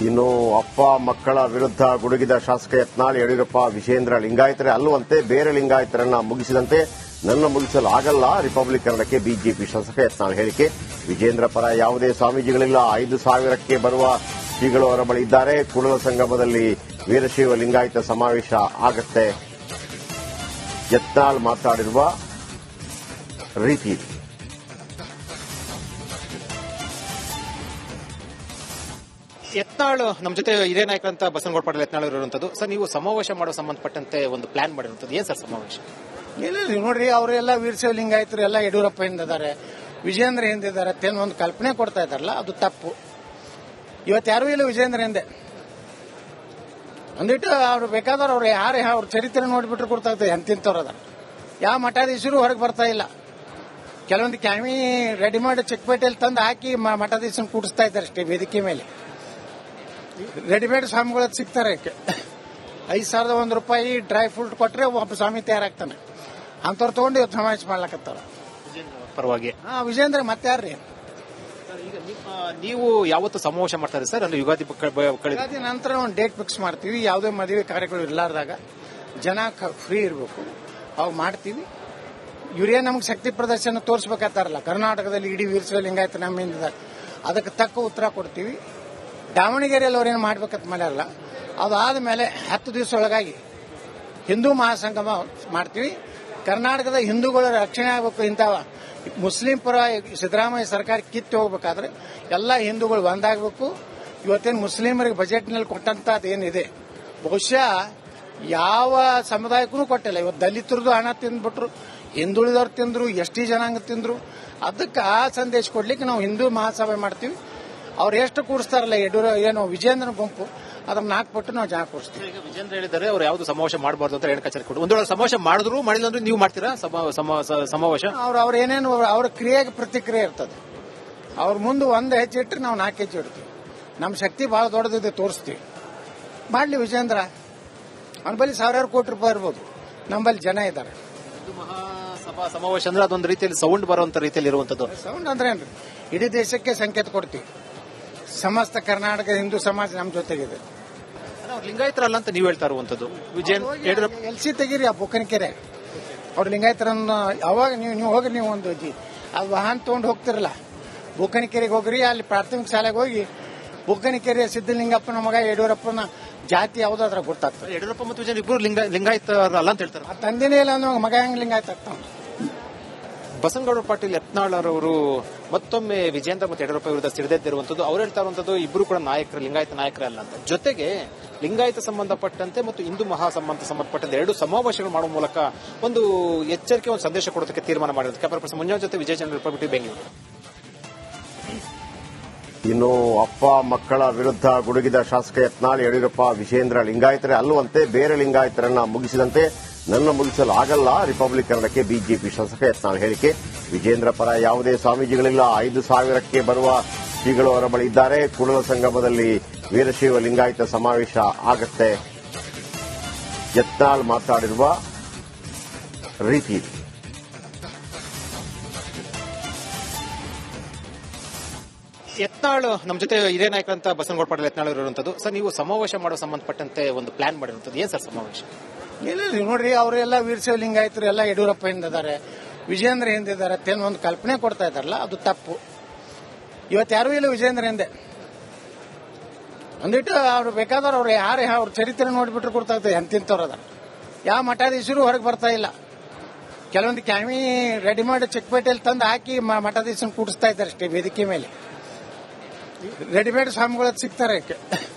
ಇನ್ನು ಅಪ್ಪ ಮಕ್ಕಳ ವಿರುದ್ಧ ಗುಡುಗಿದ ಶಾಸಕ ಯತ್ನಾಳ್ ಯಡಿಯೂರಪ್ಪ ವಿಜೇಂದ್ರ ಲಿಂಗಾಯತರೇ ಅಲ್ಲವಂತೆ, ಬೇರೆ ಲಿಂಗಾಯತರನ್ನ ಮುಗಿಸಿದಂತೆ ನನ್ನ ಮುಗಿಸಲು ಆಗಲ್ಲ. ರಿಪಬ್ಲಿಕ್ ಕನ್ನಡಕ್ಕೆ ಬಿಜೆಪಿ ಶಾಸಕ ಯತ್ನಾಳ್ ಹೇಳಿಕೆ. ವಿಜೇಂದ್ರ ಪರ ಯಾವುದೇ ಸ್ವಾಮೀಜಿಗಳಿಲ್ಲ, 5,000ಕ್ಕೆ ಬರುವ ಶ್ರೀಗಳು ಅವರ ಬಳಿ ಇದ್ದಾರೆ. ಕೂಡಲ ಸಂಗಮದಲ್ಲಿ ವೀರಶೈವ ಲಿಂಗಾಯತ ಸಮಾವೇಶ ಆಗತ್ತೆ. ಯತ್ನಾಳ್ ಮಾತಾಡಿರುವ ರೀತಿ ಯತ್ನಾಳ್ ನಮ್ಮ ಜೊತೆ ಹಿರಿಯ ನಾಯಕರಂತ ಬಸನಗೌಡ ಪಾಟೀಲ್ ಯತ್ನಾಳ್ ಇರುವಂತದ್ದು. ಸರ್, ನೀವು ಸಮಾವೇಶ ಮಾಡೋ ಸಂಬಂಧಪಟ್ಟಂತೆ ಒಂದು ಪ್ಲಾನ್ ಮಾಡಿರುವಂತದ್ದು ಏನ್ ಸರ್ ಸಮಾವೇಶ? ಇಲ್ಲ ನೋಡ್ರಿ, ಅವರೆಲ್ಲ ವೀರಶೈವ ಲಿಂಗಾಯತರು ಎಲ್ಲ ಯಡಿಯೂರಪ್ಪ ಹಿಂದಿದ್ದಾರೆ, ವಿಜೇಂದ್ರ ಹಿಂದಿದ್ದಾರೆ ಅಂತ ಒಂದು ಕಲ್ಪನೆ ಕೊಡ್ತಾ ಇದಾರಲ್ಲ, ಅದು ತಪ್ಪು. ಇವತ್ತು ಯಾರೂ ಇಲ್ಲ ವಿಜೇಂದ್ರ ಹಿಂದೆ. ಒಂದಿಟ್ಟು ಅವ್ರು ಬೇಕಾದವ್ರು ಅವ್ರು ಯಾರೇ ಅವ್ರ ಚರಿತ್ರೆ ನೋಡ್ಬಿಟ್ರು ಗೊತ್ತಾಗ್ತದೆ ಎಂತಿಂತವ್ರು ಅದ. ಯಾವ ಮಠಾಧೀಶರು ಹೊರಗೆ ಬರ್ತಾ ಇಲ್ಲ. ಕೆಲವೊಂದು ಕ್ಯಾಮಿ ರೆಡಿಮೇಡ್ ಚಿಕ್ಕಪೇಟೆಯಲ್ಲಿ ತಂದು ಹಾಕಿ ಮಠಾಧೀಶನ ಕೂಡಿಸ್ತಾ ಇದ್ದಾರೆ ಅಷ್ಟೇ ವೇದಿಕೆ ಮೇಲೆ. ರೆಡಿಮೇಡ್ ಸ್ವಾಮಿಗಳು ಸಿಗ್ತಾರೆ. 5,001 ರೂಪಾಯಿ ಡ್ರೈ ಫ್ರೂಟ್ ಕೊಟ್ರೆ ಒಬ್ಬ ಸ್ವಾಮಿ ತಯಾರಾಗ್ತಾನೆ. ಅಂತವ್ರು ತಗೊಂಡು ಇವತ್ತು ಸಮಾವೇಶ ಮಾಡ್ಲಕತ್ತಾರ ಪರವಾಗಿ. ವಿಜೇಂದ್ರ ಮತ್ತೆ ಯಾರ್ರಿ? ನೀವು ಯಾವತ್ತು ಸಮಾವೇಶ ಮಾಡ್ತಾರೆ ಸರ್? ಅಂದ್ರೆ ಯುಗಾದಿ ನಂತರ ಒಂದು ಡೇಟ್ ಫಿಕ್ಸ್ ಮಾಡ್ತೀವಿ. ಯಾವುದೇ ಮದುವೆ ಕಾರ್ಯಗಳು ಇರ್ಲಾರ್ದಾಗ ಜನ ಫ್ರೀ ಇರಬೇಕು, ಅವು ಮಾಡ್ತೀವಿ. ಇವರೇ ನಮ್ಗೆ ಶಕ್ತಿ ಪ್ರದರ್ಶನ ತೋರಿಸ್ಬೇಕಾಗ್ತಾರಲ್ಲ, ಕರ್ನಾಟಕದಲ್ಲಿ ಇಡೀ ವೀರಶೈವ ಲಿಂಗಾಯತ ನಮ್ಮಿಂದ, ಅದಕ್ಕೆ ತಕ್ಕ ಉತ್ತರ ಕೊಡ್ತೀವಿ. ದಾವಣಗೆರೆಯಲ್ಲಿ ಅವ್ರೇನು ಮಾಡ್ಬೇಕಂತ ಮಾಡ್ಯಾರಲ್ಲ, ಅದಾದ ಮೇಲೆ 10 ದಿವಸ ಒಳಗಾಗಿ ಹಿಂದೂ ಮಹಾಸಂಗಮ ಮಾಡ್ತೀವಿ. ಕರ್ನಾಟಕದ ಹಿಂದೂಗಳ ರಕ್ಷಣೆ ಆಗಬೇಕು. ಇಂಥ ಮುಸ್ಲಿಂ ಪರ ಸಿದ್ದರಾಮಯ್ಯ ಸರ್ಕಾರ ಕಿತ್ತು ಹೋಗ್ಬೇಕಾದ್ರೆ ಎಲ್ಲ ಹಿಂದೂಗಳು ಒಂದಾಗಬೇಕು. ಇವತ್ತೇನು ಮುಸ್ಲಿಮರಿಗೆ ಬಜೆಟ್ನಲ್ಲಿ ಕೊಟ್ಟಂತದೇನಿದೆ, ಬಹುಶಃ ಯಾವ ಸಮುದಾಯಕ್ಕೂ ಕೊಟ್ಟಿಲ್ಲ. ಇವತ್ತು ದಲಿತರದು ಹಣ ತಿಂದ್ಬಿಟ್ರು, ಹಿಂದುಳಿದವ್ರು ತಿಂದ್ರು, ಎಸ್ಟಿ ಜನಾಂಗ ತಿಂದ್ರು. ಅದಕ್ಕೆ ಆ ಸಂದೇಶ ಕೊಡ್ಲಿಕ್ಕೆ ನಾವು ಹಿಂದೂ ಮಹಾಸಭೆ ಮಾಡ್ತೀವಿ. ಅವ್ರು ಎಷ್ಟು ಕೂಡಿಸ್ತಾರಲ್ಲ ಏನು ವಿಜೇಂದ್ರ ಗುಂಪು, ಅದನ್ನ 4 ಪಟ್ಟು ನಾವು ಜನ ಕೂರಿಸ್ತೀವಿ. ಈಗ ವಿಜೇಂದ್ರ ಹೇಳಿದ್ದಾರೆ ಅವ್ರು ಯಾವ್ದು ಸಮಾವೇಶ ಮಾಡಬಾರ್ದು ಅಂತ ರೇಣುಕಾಚಾರ್ಯ ಕೊಟ್ಟು, ಒಂದು ವೇಳೆ ಸಮಾವೇಶ ಮಾಡಿದ್ರು ಮಾಡಿಲ್ಲ ಅಂದ್ರೆ ನೀವು ಮಾಡ್ತೀರಾ ಸಮಾವೇಶ? ಅವ್ರ ಏನೇನು ಅವ್ರ ಕ್ರಿಯೆಗೆ ಪ್ರತಿಕ್ರಿಯೆ ಇರ್ತದೆ. ಅವ್ರ ಮುಂದೆ 1 ಹೆಜ್ಜೆ ಇಟ್ಟರೆ ನಾವು 4 ಹೆಜ್ಜೆ ಇಡ್ತೀವಿ. ನಮ್ಮ ಶಕ್ತಿ ಬಹಳ ದೊಡ್ಡದಿದೆ, ತೋರಿಸ್ತೀವಿ. ಮಾಡ್ಲಿ ವಿಜೇಂದ್ರ. ಅವನ ಬಳಿ 1,000 ಕೋಟಿ ರೂಪಾಯಿ ಇರ್ಬೋದು, ನಮ್ಮಲ್ಲಿ ಜನ ಇದ್ದಾರೆ. ಮಹಾಸಭಾ ಸಮಾವೇಶ ಅಂದ್ರೆ ಅದೊಂದು ರೀತಿಯಲ್ಲಿ ಸೌಂಡ್ ಬರುವಂತ ರೀತಿಯಲ್ಲಿ ಇರುವಂತದ್ದು. ಸೌಂಡ್ ಅಂದ್ರೆ ಏನ್ರಿ? ಇಡೀ ದೇಶಕ್ಕೆ ಸಂಕೇತ ಕೊಡ್ತೀವಿ. ಸಮಸ್ತ ಕರ್ನಾಟಕ ಹಿಂದೂ ಸಮಾಜ ನಮ್ಮ ಜೊತೆಗಿದೆ. ಲಿಂಗಾಯತರಲ್ಲ ಅಂತ ನೀವು ಹೇಳ್ತಾ ಇರುವಂತದ್ದು. ಯಡಿಯೂರಪ್ಪ ಎಲ್ಸಿ ತೆಗೀರಿ ಆ ಬುಕ್ಕನಕೆರೆ. ಅವ್ರು ಲಿಂಗಾಯತರನ್ನ ಯಾವಾಗ ನೀವು ಹೋಗಿ ನೀವು ಒಂದು ಅದು ವಾಹನ ತಗೊಂಡು ಹೋಗ್ತಿರಲ್ಲ, ಬುಕ್ಕನಕೆರೆಗೆ ಹೋಗ್ರಿ. ಅಲ್ಲಿ ಪ್ರಾಥಮಿಕ ಶಾಲೆಗೆ ಹೋಗಿ ಬುಕ್ಕನಕೆರೆ ಸಿದ್ದಲಿಂಗಪ್ಪನ ಮಗ ಯಡಿಯೂರಪ್ಪನ ಜಾತಿ ಯಾವ್ದು ಅದ್ರ ಗೊತ್ತಾಗ್ತದೆ. ಯಡಿಯೂರಪ್ಪ ಮತ್ತು ವಿಜಯನ್ ಇಬ್ಬರು ಲಿಂಗಾಯತ ಅಲ್ಲ ಅಂತ ಹೇಳ್ತಾರೆ. ಆ ತಂದೆನೇ ಇಲ್ಲ ಅಂದ್ರೆ ಮಗ ಹೆಂಗ್ ಲಿಂಗಾಯತ ಆಗ್ತಾವ? ಬಸನಗೌಡ ಪಾಟೀಲ್ ಯತ್ನಾಳ್ ಅವರು ಮತ್ತೊಮ್ಮೆ ವಿಜೇಂದ್ರ ಮತ್ತು ಯಡಿಯೂರಪ್ಪ ವಿರುದ್ಧ ಸಿಡಿದೆದ್ದಿರುವಂತದ್ದು. ಅವ್ರು ಹೇಳ್ತಾ ಇರುವಂತದ್ದು ಇಬ್ಬರು ಕೂಡ ನಾಯಕರು, ಲಿಂಗಾಯತ ನಾಯಕರೇ ಅಲ್ಲ ಅಂತ. ಜೊತೆಗೆ ಲಿಂಗಾಯತ ಸಂಬಂಧಪಟ್ಟಂತೆ ಮತ್ತು ಹಿಂದೂ ಸಂಬಂಧಪಟ್ಟಂತೆ 2 ಸಮಾವೇಶಗಳು ಮಾಡುವ ಮೂಲಕ ಒಂದು ಎಚ್ಚರಿಕೆ, ಒಂದು ಸಂದೇಶ ಕೊಡೋದಕ್ಕೆ ತೀರ್ಮಾನ ಮಾಡಿರೋದು. ಕ್ಯಾಮರಾ ಪರ್ಸನ್ ಮಂಜುನಾಥ್ ಜೊತೆ ವಿಜಯ ಚಂದ್ರ, ರಿಪಬ್ಲಿಕ್ ಬೆಂಗಳೂರು. ಇನ್ನು ಅಪ್ಪ ಮಕ್ಕಳ ವಿರುದ್ಧ ಗುಡುಗಿದ ಶಾಸಕ ಯತ್ನಾಳ್ ಯಡಿಯೂರಪ್ಪ ವಿಜೇಂದ್ರ ಲಿಂಗಾಯತರೇ ಅಲ್ಲವಂತೆ, ಬೇರೆ ಲಿಂಗಾಯತರನ್ನ ಮುಗಿಸಿದಂತೆ ನನ್ನ ಮುಗಿಸಲು ಆಗಲ್ಲ. ರಿಪಬ್ಲಿಕ್ ಕನ್ನಡಕ್ಕೆ ಬಿಜೆಪಿ ಶಾಸಕ ಯತ್ನಾಳ್ ಹೇಳಿಕೆ. ವಿಜೇಂದ್ರ ಪರ ಯಾವುದೇ ಸ್ವಾಮೀಜಿಗಳಿಲ್ಲ, 5,000ಕ್ಕೆ ಬರುವ ಶ್ರೀಗಳು ಅವರ ಬಳಿ ಇದ್ದಾರೆ. ಕೂಡಲ ಸಂಗಮದಲ್ಲಿ ವೀರಶೈವ ಲಿಂಗಾಯತ ಸಮಾವೇಶ ಆಗತ್ತೆ. ಯತ್ನಾಳ್ ಮಾತಾಡಿರುವ ರೀತಿ ಯತ್ನಾಳ್ ನಮ್ಮ ಜೊತೆ ಹಿರಿಯ ನಾಯಕರಂತ ಬಸನಗೌಡ ಪಾಟೀಲ್ ಯತ್ನಾಳ್ ಇರುವಂತದ್ದು. ಸರ್, ನೀವು ಸಮಾವೇಶ ಮಾಡೋ ಸಂಬಂಧಪಟ್ಟಂತೆ ಒಂದು ಪ್ಲಾನ್ ಮಾಡಿರುವಂತದ್ದು ಏನ್ ಸರ್ ಸಮಾವೇಶ? ಇಲ್ಲ ನೋಡ್ರಿ, ಅವರೆಲ್ಲ ವೀರಶೈವ ಲಿಂಗಾಯತರು ಎಲ್ಲ ಯಡಿಯೂರಪ್ಪ ಹಿಂದಿದ್ದಾರೆ, ವಿಜೇಂದ್ರ ಹಿಂದಿದ್ದಾರೆ ಅಂತ ಒಂದು ಕಲ್ಪನೆ ಕೊಡ್ತಾ ಇದಾರಲ್ಲ, ಅದು ತಪ್ಪು. ಇವತ್ತು ಯಾರೂ ಇಲ್ಲ ವಿಜೇಂದ್ರ ಹಿಂದೆ. ಒಂದಿಟ್ಟು ಅವ್ರು ಬೇಕಾದವ್ರು ಅವ್ರು ಯಾರೇ ಅವ್ರ ಚರಿತ್ರೆ ನೋಡ್ಬಿಟ್ರು ಗೊತ್ತಾಗ್ತದೆ ಎಂತಿಂತವ್ರು ಅದ. ಯಾವ ಮಠಾಧೀಶರು ಹೊರಗೆ ಬರ್ತಾ ಇಲ್ಲ. ಕೆಲವೊಂದು ಕ್ಯಾಮಿ ರೆಡಿಮೇಡ್ ಚಿಕ್ಕಪೇಟೆಯಲ್ಲಿ ತಂದು ಹಾಕಿ ಮಠಾಧೀಶನ ಕೂಡಿಸ್ತಾ ಇದ್ದಾರೆ ಅಷ್ಟೇ ವೇದಿಕೆ ಮೇಲೆ. ರೆಡಿಮೇಡ್ ಸ್ವಾಮಿಗಳು ಸಿಗ್ತಾರೆ.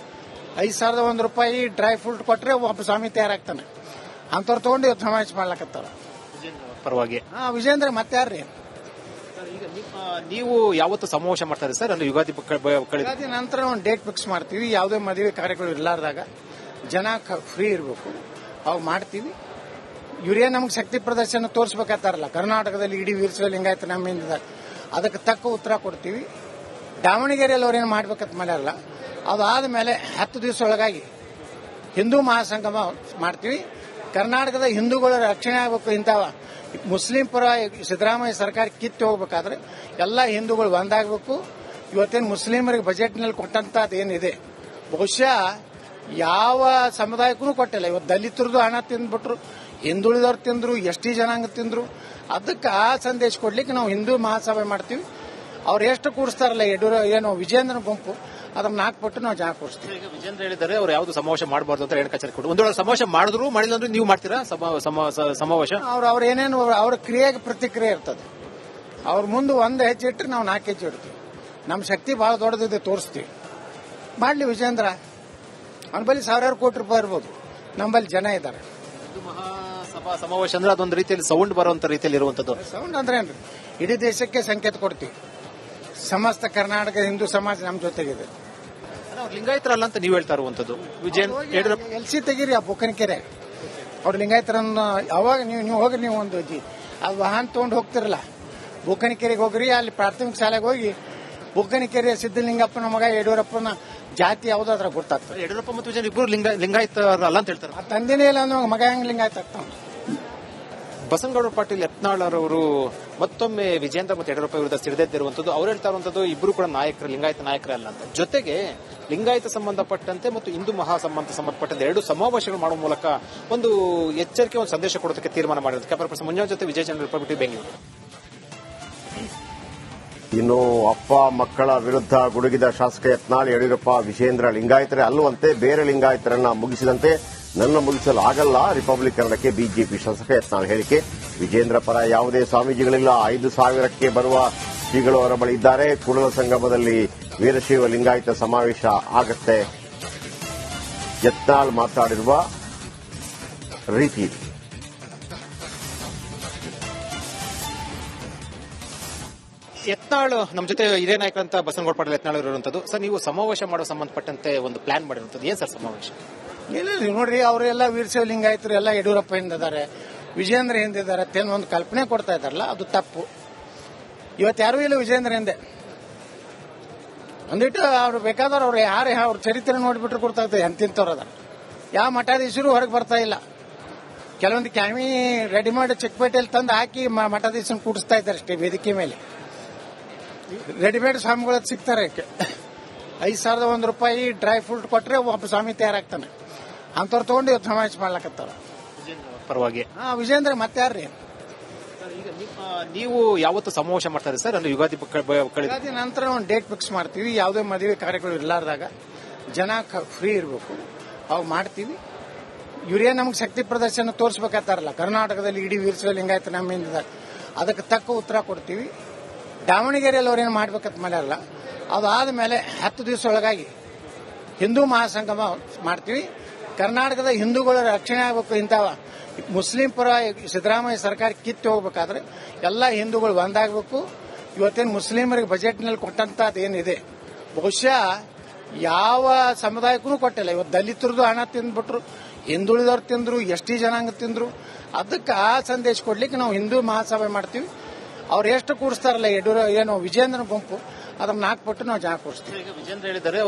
5,001 ರೂಪಾಯಿ ಡ್ರೈ ಫ್ರೂಟ್ ಕೊಟ್ರೆ ಒಬ್ಬ ಸ್ವಾಮಿ ತಯಾರಾಗ್ತಾನೆ. ಅಂತವ್ರು ತಗೊಂಡು ಇವತ್ತು ಸಮಾವೇಶ ಮಾಡ್ಲಕತ್ತಾರ ಪರವಾಗಿ. ವಿಜೇಂದ್ರ ಮತ್ತೆ ಯಾರ್ರಿ? ನೀವು ಯಾವತ್ತು ಸಮಾವೇಶ ಮಾಡ್ತಾರೆ ಸರ್? ಅಂದ್ರೆ ಯುಗಾದಿ ನಂತರ ಒಂದು ಡೇಟ್ ಫಿಕ್ಸ್ ಮಾಡ್ತೀವಿ. ಯಾವುದೇ ಮದುವೆ ಕಾರ್ಯಗಳು ಇರ್ಲಾರ್ದಾಗ ಜನ ಫ್ರೀ ಇರಬೇಕು, ಅವು ಮಾಡ್ತೀವಿ. ಇವರೇ ನಮ್ಗೆ ಶಕ್ತಿ ಪ್ರದರ್ಶನ ತೋರಿಸ್ಬೇಕಾಗ್ತಾರಲ್ಲ, ಕರ್ನಾಟಕದಲ್ಲಿ ಇಡೀ ವೀರಶೈವ ಲಿಂಗಾಯತ ನಮ್ಮಿಂದ, ಅದಕ್ಕೆ ತಕ್ಕ ಉತ್ತರ ಕೊಡ್ತೀವಿ. ದಾವಣಗೆರೆಯಲ್ಲಿ ಅವ್ರೇನು ಮಾಡ್ಬೇಕಂತ ಮಾಡ್ಯಾರಲ್ಲ, ಅದಾದ ಮೇಲೆ 10 ದಿವಸ ಒಳಗಾಗಿ ಹಿಂದೂ ಮಹಾಸಂಗಮ ಮಾಡ್ತೀವಿ. ಕರ್ನಾಟಕದ ಹಿಂದೂಗಳ ರಕ್ಷಣೆ ಆಗಬೇಕು. ಇಂಥ ಮುಸ್ಲಿಂ ಪರ ಸಿದ್ದರಾಮಯ್ಯ ಸರ್ಕಾರ ಕಿತ್ತು ಹೋಗ್ಬೇಕಾದ್ರೆ ಎಲ್ಲ ಹಿಂದೂಗಳು ಒಂದಾಗಬೇಕು. ಇವತ್ತೇನು ಮುಸ್ಲಿಮರಿಗೆ ಬಜೆಟ್ನಲ್ಲಿ ಕೊಟ್ಟಂತದೇನಿದೆ, ಬಹುಶಃ ಯಾವ ಸಮುದಾಯಕ್ಕೂ ಕೊಟ್ಟಿಲ್ಲ. ಇವತ್ತು ದಲಿತರದು ಹಣ ತಿಂದ್ಬಿಟ್ರು, ಹಿಂದುಳಿದವ್ರು ತಿಂದ್ರು, ಎಸ್ ಟಿ ಜನಾಂಗ ತಿಂದ್ರು. ಅದಕ್ಕೆ ಆ ಸಂದೇಶ ಕೊಡ್ಲಿಕ್ಕೆ ನಾವು ಹಿಂದೂ ಮಹಾಸಭೆ ಮಾಡ್ತೀವಿ. ಅವ್ರು ಎಷ್ಟು ಕೂಡಿಸ್ತಾರಲ್ಲ ಏನು ವಿಜೇಂದ್ರನ ಗುಂಪು, ಅದನ್ನ 4 ಪಟ್ಟು ನಾವು ಜನ ಕೂಡಿಸ್ತೀವಿ. ಈಗ ವಿಜೇಂದ್ರ ಹೇಳಿದ್ದಾರೆ ಅವ್ರು ಯಾವ್ದು ಸಮಾವೇಶ ಮಾಡಬಾರ್ದು ಅಂತ ರೇಣುಕಾಚಾರ್ಯ ಕೊಟ್ಟು, ಒಂದು ವೇಳೆ ಸಮಾವೇಶ ಮಾಡಿದ್ರು ಮಾಡಿಲ್ಲ ಅಂದ್ರೆ ನೀವು ಮಾಡ್ತೀರಾ ಸಮಾವೇಶ? ಅವ್ರ ಏನೇನು ಅವ್ರ ಕ್ರಿಯೆಗೆ ಪ್ರತಿಕ್ರಿಯೆ ಇರ್ತದೆ. ಅವ್ರ ಮುಂದೆ 1 ಹೆಜ್ಜೆ ಇಟ್ಟರೆ ನಾವು 4 ಹೆಜ್ಜೆ ಇಡ್ತೀವಿ. ನಮ್ಮ ಶಕ್ತಿ ಬಹಳ ದೊಡ್ಡದಿದೆ, ತೋರಿಸ್ತೀವಿ. ಮಾಡ್ಲಿ ವಿಜೇಂದ್ರ, ಅವನ ಬಳಿ 1000 ಕೋಟಿ ರೂಪಾಯಿ ಇರ್ಬೋದು, ನಮ್ಮಲ್ಲಿ ಜನ ಇದ್ದಾರೆ. ಸಮಾವೇಶ ಅಂದ್ರೆ ಅದೊಂದು ರೀತಿಯಲ್ಲಿ ಸೌಂಡ್ ಬರುವಂತ ರೀತಿಯಲ್ಲಿ ಇರುವಂತದ್ದು. ಸೌಂಡ್ ಅಂದ್ರೆ ಏನ್ರಿ, ಇಡೀ ದೇಶಕ್ಕೆ ಸಂಕೇತ ಕೊಡ್ತೀವಿ. ಸಮಸ್ತ ಕರ್ನಾಟಕ ಹಿಂದೂ ಸಮಾಜ ನಮ್ಮ ಜೊತೆಗಿದೆ. ಲಿಂಗಾಯತರಲ್ಲ ಅಂತ ನೀವು ಹೇಳ್ತಾ ಇರುವಂತದ್ದು. ಯಡಿಯೂರಪ್ಪ ಎಲ್ಸಿ ತೆಗೀರಿ ಆ ಬುಕ್ಕನಕೆರೆ, ಅವ್ರು ಲಿಂಗಾಯತರನ್ನ ಅವಾಗ ನೀವು ಹೋಗಿ, ನೀವು ಒಂದು ಅದು ವಾಹನ ತಗೊಂಡು ಹೋಗ್ತಿರಲ್ಲ, ಬುಕ್ಕನಕೆರೆಗೆ ಹೋಗ್ರಿ. ಅಲ್ಲಿ ಪ್ರಾಥಮಿಕ ಶಾಲೆಗೆ ಹೋಗಿ ಬುಕ್ಕನಕೆರೆ ಸಿದ್ದಲಿಂಗಪ್ಪನ ಮಗ ಯಡಿಯೂರಪ್ಪನ ಜಾತಿ ಯಾವ್ದಾದ್ರ ಗೊತ್ತಾಗ್ತದೆ. ಯಡಿಯೂರಪ್ಪ ಮತ್ತು ವಿಜಯನ್ ಇಬ್ಬರು ಲಿಂಗಾಯತ ಅಲ್ಲ ಅಂತ ಹೇಳ್ತಾರೆ. ಆ ತಂದೆನೇ ಇಲ್ಲ ಅಂದ್ರೆ ಮಗ ಹೆಂಗ್ ಲಿಂಗಾಯತ ಆಗ್ತಾವ. ಬಸನಗೌಡ ಪಾಟೀಲ್ ಯತ್ನಾಳ್ ಅವರು ಮತ್ತೊಮ್ಮೆ ವಿಜೇಂದ್ರ ಮತ್ತು ಯಡಿಯೂರಪ್ಪ ವಿರುದ್ಧ ಸಿಡಿದೆದ್ದಿರುವಂತದ್ದು. ಅವ್ರು ಹೇಳ್ತಾ ಇರುವಂತದ್ದು ಇಬ್ಬರು ಕೂಡ ನಾಯಕರು, ಲಿಂಗಾಯತ ನಾಯಕರೇ ಅಲ್ಲ ಅಂತ. ಜೊತೆಗೆ ಲಿಂಗಾಯತ ಸಂಬಂಧಪಟ್ಟಂತೆ ಮತ್ತು ಹಿಂದೂ ಸಂಬಂಧಪಟ್ಟಂತೆ 2 ಸಮಾವೇಶಗಳು ಮಾಡುವ ಮೂಲಕ ಒಂದು ಎಚ್ಚರಿಕೆ, ಒಂದು ಸಂದೇಶ ಕೊಡೋದಕ್ಕೆ ತೀರ್ಮಾನ ಮಾಡಿರೋದು. ಕ್ಯಾಮರಾ ಪರ್ಸನ್ ಮಂಜುನಾಥ್ ಜೊತೆ ವಿಜಯ ಚಂದ್ರ, ರಿಪಬ್ಲಿಕ್ ಬೆಂಗಳೂರು. ಇನ್ನು ಅಪ್ಪ ಮಕ್ಕಳ ವಿರುದ್ಧ ಗುಡುಗಿದ ಶಾಸಕ ಯತ್ನಾಳ್, ಯಡಿಯೂರಪ್ಪ ವಿಜೇಂದ್ರ ಲಿಂಗಾಯತರೇ ಅಲ್ಲವಂತೆ, ಬೇರೆ ಲಿಂಗಾಯತರನ್ನ ಮುಗಿಸಿದಂತೆ ನನ್ನ ಮುಗಿಸಲು ಆಗಲ್ಲ, ರಿಪಬ್ಲಿಕ್ ಕನ್ನಡಕ್ಕೆ ಬಿಜೆಪಿ ಶಾಸಕ ಯತ್ನಾಳ್ ಹೇಳಿಕೆ. ವಿಜೇಂದ್ರ ಪರ ಯಾವುದೇ ಸ್ವಾಮೀಜಿಗಳಿಲ್ಲ, 5,000ಕ್ಕೆ ಬರುವ ಶ್ರೀಗಳು ಅವರ ಬಳಿ ಇದ್ದಾರೆ. ಕೂಡಲ ಸಂಗಮದಲ್ಲಿ ವೀರಶೈವ ಲಿಂಗಾಯತ ಸಮಾವೇಶ ಆಗತ್ತೆ. ಯತ್ನಾಳ್ ಮಾತಾಡಿರುವ ರೀತಿ ಯತ್ನಾಳ್ ನಮ್ಮ ಜೊತೆ ಹಿರಿಯ ನಾಯಕರಂತ ಬಸನಗೌಡ ಪಾಟೀಲ್ ಯತ್ನಾಳ್ ಇರುವಂತದ್ದು. ಸರ್, ನೀವು ಸಮಾವೇಶ ಮಾಡೋ ಸಂಬಂಧಪಟ್ಟಂತೆ ಒಂದು ಪ್ಲಾನ್ ಮಾಡಿರುವಂತದ್ದು ಏನ್ ಸರ್ ಸಮಾವೇಶ? ಇಲ್ಲ ನೋಡ್ರಿ, ಅವರೆಲ್ಲ ವೀರಶೈವ ಲಿಂಗಾಯತರು ಎಲ್ಲ ಯಡಿಯೂರಪ್ಪ ಹಿಂದಿದ್ದಾರೆ, ವಿಜೇಂದ್ರ ಹಿಂದಿದ್ದಾರೆ ಅಂತ ಒಂದು ಕಲ್ಪನೆ ಕೊಡ್ತಾ ಇದಾರಲ್ಲ, ಅದು ತಪ್ಪು. ಇವತ್ತು ಯಾರೂ ಇಲ್ಲ ವಿಜೇಂದ್ರ ಹಿಂದೆ. ಒಂದಿಟ್ಟು ಅವ್ರು ಬೇಕಾದವ್ರು ಅವ್ರು ಯಾರು ಅವ್ರ ಚರಿತ್ರೆ ನೋಡ್ಬಿಟ್ರೆ ಕೊಡ್ತಾ ಎಂತಿಂತವ್ರು ಅದ. ಯಾವ ಮಠಾಧೀಶರು ಹೊರಗೆ ಬರ್ತಾ ಇಲ್ಲ. ಕೆಲವೊಂದು ಕ್ಯಾಮಿ ರೆಡಿಮೇಡ್ ಚಿಕ್ಕಪೇಟೆಯಲ್ಲಿ ತಂದು ಹಾಕಿ ಮಠಾಧೀಶನ ಕೂಡಿಸ್ತಾ ಇದ್ದಾರೆ ಅಷ್ಟೇ. ವೇದಿಕೆ ಮೇಲೆ ರೆಡಿಮೇಡ್ ಸ್ವಾಮಿಗಳು ಸಿಗ್ತಾರೆ. 5,001 ರೂಪಾಯಿ ಡ್ರೈ ಫ್ರೂಟ್ ಕೊಟ್ರೆ ಒಬ್ಬ ಸ್ವಾಮಿ ತಯಾರಾಗ್ತಾನೆ. ಅಂತವ್ರು ತಗೊಂಡು ಇವತ್ತು ಸಮಾವೇಶ ಮಾಡ್ಲಕತ್ತಾರ ಪರವಾಗಿ. ವಿಜೇಂದ್ರ ಮತ್ತೆ ಯಾರ್ರಿ? ಈಗ ನೀವು ಯಾವತ್ತು ಸಮಾವೇಶ ಮಾಡ್ತಾರೆ ಸರ್? ಅಲ್ಲಿ ಯುಗಾದಿ ನಂತರ ಒಂದು ಡೇಟ್ ಫಿಕ್ಸ್ ಮಾಡ್ತೀವಿ. ಯಾವುದೇ ಮದುವೆ ಕಾರ್ಯಗಳು ಇರ್ಲಾರ್ದಾಗ ಜನ ಫ್ರೀ ಇರಬೇಕು, ಅವು ಮಾಡ್ತೀವಿ. ಇವರೇ ನಮ್ಗೆ ಶಕ್ತಿ ಪ್ರದರ್ಶನ ತೋರಿಸ್ಬೇಕಾತಾರಲ್ಲ, ಕರ್ನಾಟಕದಲ್ಲಿ ಇಡೀ ವೀರಶೈವ ಲಿಂಗಾಯತ ನಮ್ಮಿಂದ, ಅದಕ್ಕೆ ತಕ್ಕ ಉತ್ತರ ಕೊಡ್ತೀವಿ. ದಾವಣಗೆರೆಯಲ್ಲಿ ಅವ್ರೇನು ಮಾಡ್ಬೇಕಂತ ಮಾಡ್ಯಾರಲ್ಲ, ಅದಾದ ಮೇಲೆ 10 ದಿವಸ ಒಳಗಾಗಿ ಹಿಂದೂ ಮಹಾಸಂಗಮ ಮಾಡ್ತೀವಿ. ಕರ್ನಾಟಕದ ಹಿಂದೂಗಳ ರಕ್ಷಣೆ ಆಗಬೇಕು. ಇಂಥ ಮುಸ್ಲಿಂ ಪರ ಸಿದ್ದರಾಮಯ್ಯ ಸರ್ಕಾರ ಕಿತ್ತು ಹೋಗ್ಬೇಕಾದ್ರೆ ಎಲ್ಲ ಹಿಂದೂಗಳು ಒಂದಾಗಬೇಕು. ಇವತ್ತೇನು ಮುಸ್ಲಿಮರಿಗೆ ಬಜೆಟ್ನಲ್ಲಿ ಕೊಟ್ಟಂತದ್ದು ಏನಿದೆ, ಬಹುಶಃ ಯಾವ ಸಮುದಾಯಕ್ಕೂ ಕೊಟ್ಟಿಲ್ಲ. ಇವತ್ತು ದಲಿತರದು ಹಣ ತಿಂದ್ಬಿಟ್ರು, ಹಿಂದುಳಿದವ್ರು ತಿಂದ್ರು, ಎಸ್ ಟಿ ಜನಾಂಗ ತಿಂದ್ರು. ಅದಕ್ಕೆ ಆ ಸಂದೇಶ ಕೊಡ್ಲಿಕ್ಕೆ ನಾವು ಹಿಂದೂ ಮಹಾಸಭೆ ಮಾಡ್ತೀವಿ. ಅವ್ರು ಎಷ್ಟು ಕೂಡಿಸ್ತಾರಲ್ಲ ಏನು ವಿಜೇಂದ್ರನ ಗುಂಪು, ಅದನ್ನ 4 ಪಟ್ಟು ನಾವು ಜನ ಕೂಡಿಸ್ತೀವಿ. ವಿಜೇಂದ್ರ ಹೇಳಿದ್ದಾರೆ